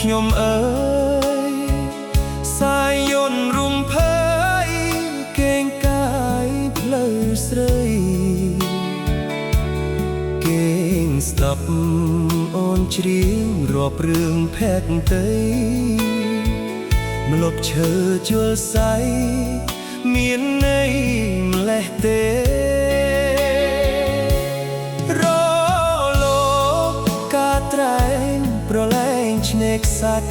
ខ្ញុំអើយសាយយន្តរុំភើយកេងកាយផ្លូវស្រីកេងស្ដាប់អូនច្រៀងរាប់រឿងភែកតីម្លប់ឈើជលស័យមានន័យម្លេះទេរលោកការត្រែងប្រឡែងឆ្នេរខ្សាច់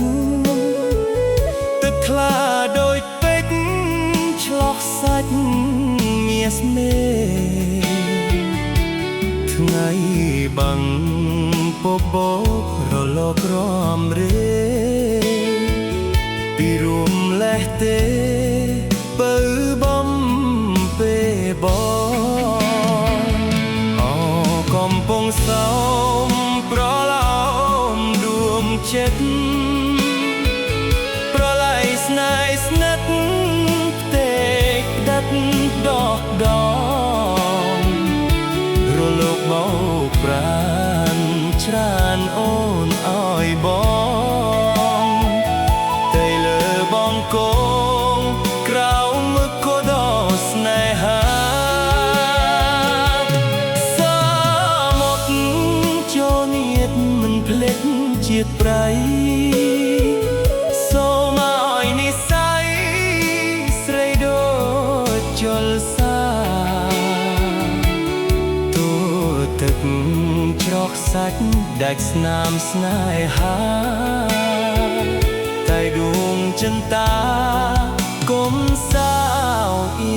ទឹកថ្លាដូចពេជ្រឆ្លោះសាច់មាសមេថ្ងៃបាំងពពករលករំរេពីរួមលេះទេបើបំពេលបងអកំពុងសោមប្រឡោមដួងចិត្តប្រឡៃស្នេហ៍ស្និទ្ធផ្ទេកដាត់ដកដងរលកបោកប្រានច្រើនអូនឲ្យបងតែលើបងកងក្រៅមកក៏ដល់ស្នេហាសាមកចូលញាតមិនភ្លេចជាតិប្រៃសូមឲ្យនិស័យស្រីដូចជលសាទូទឹកច្រកសាច់ដាច់ស្នាមស្នេហាតែដួងចិន្តាគុំសៅអៀ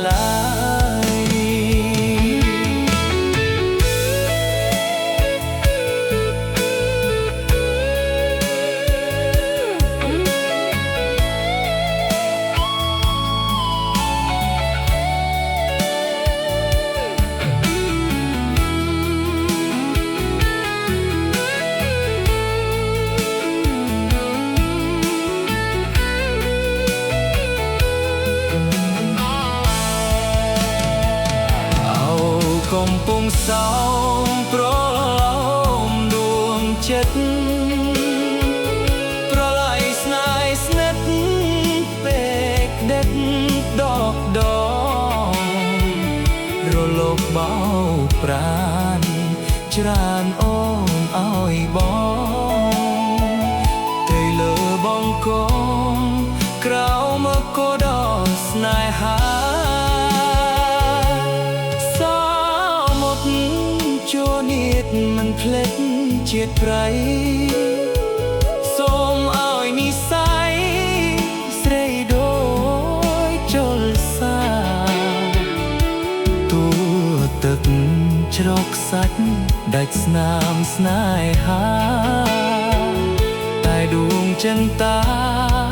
ឡាយកំពុងសោមប្រឡោមដួងចិត្តប្រឡៃស្នេហ៍ស្និទ្ធពេកដេកដកដងរលកបោកប្រានច្រើនអូនឲ្យបងតែលើបងកងក្រៅមកក៏ដល់ស្នេហាចូលញាតមិនភ្លេចជាតិប្រៃសូមឲ្យនិស័យស្រីដូចជលសាទូទឹកច្រកសាច់ដាច់ស្នាមស្នេហាតែដួងចិន្តា